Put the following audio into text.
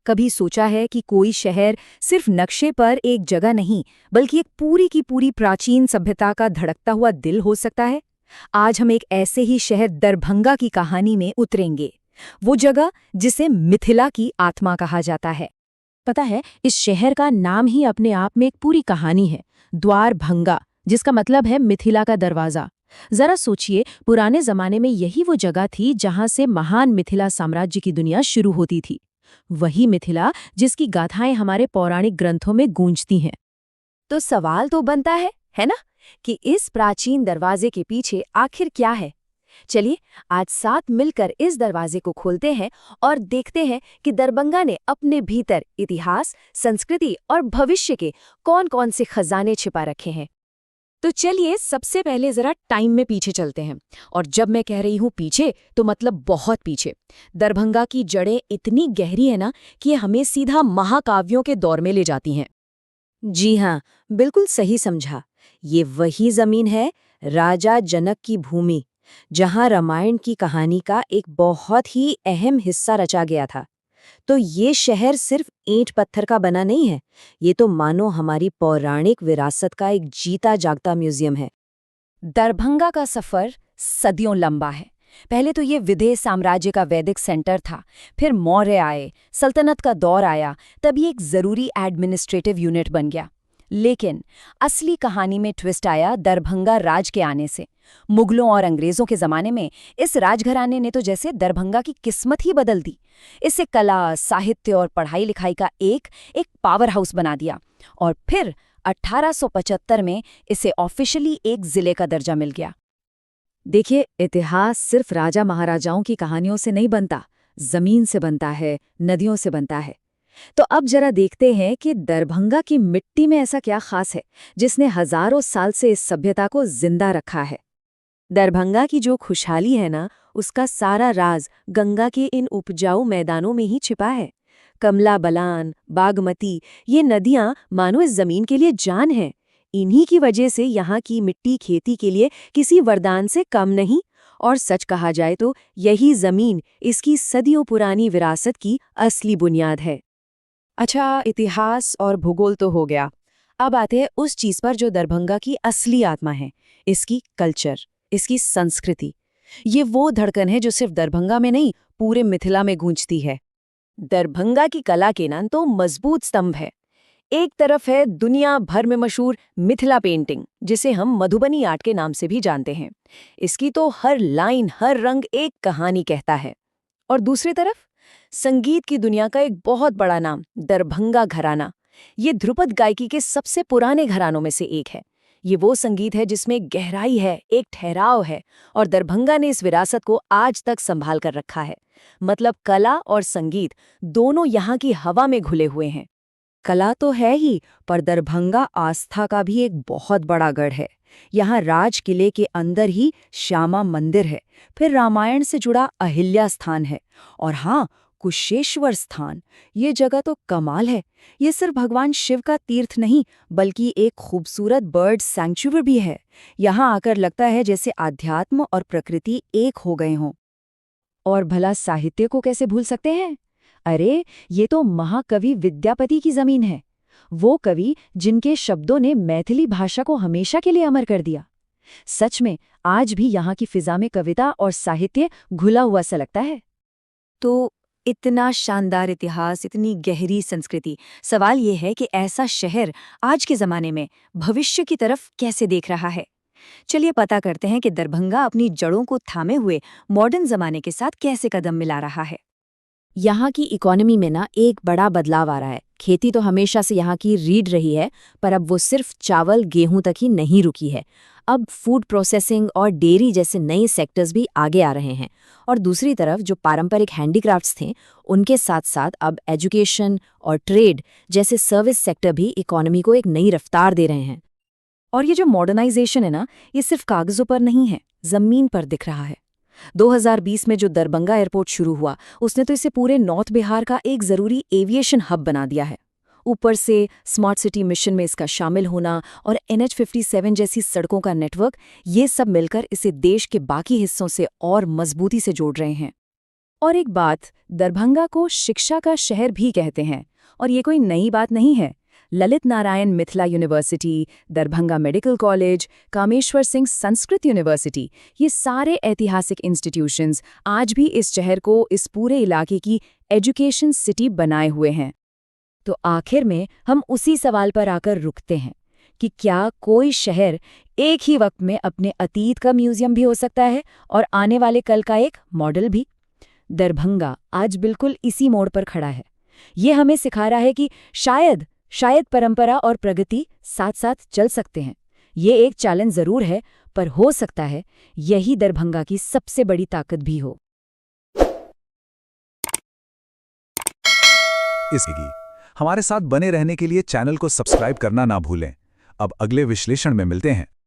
कभी सोचा है कि कोई शहर सिर्फ नक्शे पर एक जगह नहीं, बल्कि एक पूरी की पूरी प्राचीन सभ्यता का धड़कता हुआ दिल हो सकता है? आज हम एक ऐसे ही शहर दरभंगा की कहानी में उतरेंगे। वो जगह जिसे मिथिला की आत्मा कहा जाता है। पता है, इस शहर का नाम ही अपने आप में एक पूरी कहानी है। द्वारभंगा, जिसका मतलब है मिथिला का दरवाजा। जरा सोचिए, पुराने जमाने में यही वो जगह थी जहां से महान मिथिला साम्राज्य की दुनिया शुरू होती थी। वही मिथिला जिसकी गाथाएं हमारे पौराणिक ग्रंथों में गूंजती हैं। तो सवाल तो बनता है ना, कि इस प्राचीन दरवाजे के पीछे आखिर क्या है? चलिए आज साथ मिलकर इस दरवाजे को खोलते हैं और देखते हैं कि दरभंगा ने अपने भीतर इतिहास, संस्कृति और भविष्य के कौन-कौन से खजाने छिपा रखे हैं। तो चलिए सबसे पहले जरा टाइम में पीछे चलते हैं। और जब मैं कह रही हूँ पीछे, तो मतलब बहुत पीछे। दरभंगा की जड़ें इतनी गहरी है ना कि ये हमें सीधा महाकाव्यों के दौर में ले जाती हैं। जी हाँ, बिल्कुल सही समझा। ये वही जमीन है, राजा जनक की भूमि, जहां रामायण की कहानी का एक बहुत ही अहम हिस्सा रचा गया था। तो ये शहर सिर्फ ईंट पत्थर का बना नहीं है, ये तो मानो हमारी पौराणिक विरासत का एक जीता जागता म्यूजियम है। दरभंगा का सफर सदियों लंबा है। पहले तो ये विदेह साम्राज्य का वैदिक सेंटर था, फिर मौर्य आए, सल्तनत का दौर आया, तब ये एक जरूरी एडमिनिस्ट्रेटिव यूनिट बन गया। लेकिन असली कहानी में ट्विस्ट आया दरभंगा राज के आने से। मुगलों और अंग्रेजों के जमाने में इस राजघराने ने तो जैसे दरभंगा की किस्मत ही बदल दी। इसे कला, साहित्य और पढ़ाई लिखाई का एक पावर हाउस बना दिया। और फिर 1875 में इसे ऑफिशियली एक जिले का दर्जा मिल गया। देखिए, इतिहास सिर्फ राजा महाराजाओं की कहानियों से नहीं बनता, जमीन से बनता है, नदियों से बनता है। तो अब जरा देखते हैं कि दरभंगा की मिट्टी में ऐसा क्या खास है जिसने हजारों साल से इस सभ्यता को जिंदा रखा है। दरभंगा की जो खुशहाली है ना, उसका सारा राज गंगा के इन उपजाऊ मैदानों में ही छिपा है। कमला बलान, बागमती, ये नदियां मानो इस जमीन के लिए जान हैं। इन्हीं की वजह से यहाँ की मिट्टी खेती के लिए किसी वरदान से कम नहीं। और सच कहा जाए तो यही जमीन इसकी सदियों पुरानी विरासत की असली बुनियाद है। अच्छा, इतिहास और भूगोल तो हो गया। अब आते हैं उस चीज पर जो दरभंगा की असली आत्मा है, इसकी कल्चर, इसकी संस्कृति। ये वो धड़कन है जो सिर्फ दरभंगा में नहीं, पूरे मिथिला में गूंजती है। दरभंगा की कला के ना तो मजबूत स्तंभ है। एक तरफ है दुनिया भर में मशहूर मिथिला पेंटिंग, जिसे हम मधुबनी आर्ट के नाम से भी जानते हैं। इसकी तो हर लाइन, हर रंग एक कहानी कहता है। और दूसरी तरफ संगीत की दुनिया का एक बहुत बड़ा नाम, दरभंगा घराना। ये ध्रुपद गायकी के सबसे पुराने घरानों में से एक है। ये वो संगीत है जिसमें गहराई है, एक ठहराव है, और दरभंगा ने इस विरासत को आज तक संभाल कर रखा है। मतलब कला और संगीत दोनों यहाँ की हवा में घुले हुए हैं। कला तो है ही, पर दरभंगा आस्था का भी एक बहुत बड़ा गढ़ है। यहाँ राज किले के अंदर ही श्यामा मंदिर है, फिर रामायण से जुड़ा अहिल्या स्थान है, और हाँ, कुशेश्वर स्थान। ये जगह तो कमाल है। ये सिर्फ भगवान शिव का तीर्थ नहीं, बल्कि एक खूबसूरत बर्ड सैंक्चुअरी भी है। यहाँ आकर लगता है जैसे आध्यात्म और प्रकृति एक हो गए हों। और भला साहित्य को कैसे भूल सकते हैं? अरे, ये तो महाकवि विद्यापति की जमीन है। वो कवि जिनके शब्दों ने मैथिली भाषा को हमेशा के लिए अमर कर दिया। सच में आज भी यहाँ की फिजा में कविता और साहित्य घुला हुआ सा लगता है। तो इतना शानदार इतिहास, इतनी गहरी संस्कृति। सवाल ये है कि ऐसा शहर आज के ज़माने में भविष्य की तरफ कैसे देख रहा है। चलिए पता करते हैं कि दरभंगा अपनी जड़ों को थामे हुए मॉडर्न ज़माने के साथ कैसे कदम मिला रहा है। यहाँ की इकोनॉमी में ना एक बड़ा बदलाव आ रहा है। खेती तो हमेशा से यहाँ की रीढ़ रही है, पर अब वो सिर्फ चावल गेहूं तक ही नहीं रुकी है। अब फूड प्रोसेसिंग और डेयरी जैसे नए सेक्टर्स भी आगे आ रहे हैं। और दूसरी तरफ जो पारंपरिक हैंडीक्राफ्ट्स थे, उनके साथ साथ अब एजुकेशन और ट्रेड जैसे सर्विस सेक्टर भी इकोनॉमी को एक नई रफ्तार दे रहे हैं। और ये जो मॉडर्नाइजेशन है ना, ये सिर्फ कागजों पर नहीं है, जमीन पर दिख रहा है। 2020 में जो दरभंगा एयरपोर्ट शुरू हुआ, उसने तो इसे पूरे नॉर्थ बिहार का एक जरूरी एविएशन हब बना दिया है। ऊपर से स्मार्ट सिटी मिशन में इसका शामिल होना और NH57 जैसी सड़कों का नेटवर्क, ये सब मिलकर इसे देश के बाकी हिस्सों से और मजबूती से जोड़ रहे हैं। और एक बात, दरभंगा को शिक्षा का शहर भी कहते हैं, और ये कोई नई बात नहीं है। Lalit Narayan Mithila university, Darbhanga medical college, Kameshwar Singh Sanskrit university, ये सारे ऐतिहासिक इंस्टीट्यूशंस आज भी इस शहर को, इस पूरे इलाके की एजुकेशन सिटी बनाए हुए हैं। तो आखिर में हम उसी सवाल पर आकर रुकते हैं कि क्या कोई शहर एक ही वक्त में अपने अतीत का म्यूजियम भी हो सकता है और आने वाले कल का एक मॉडल भी? दरभंगा आज बिल्कुल इसी मोड़ पर खड़ा है। ये हमें सिखा रहा है कि शायद परंपरा और प्रगति साथ साथ चल सकते हैं। ये एक चैलेंज जरूर है, पर हो सकता है यही दरभंगा की सबसे बड़ी ताकत भी हो। इसकी हमारे साथ बने रहने के लिए चैनल को सब्सक्राइब करना ना भूलें। अब अगले विश्लेषण में मिलते हैं।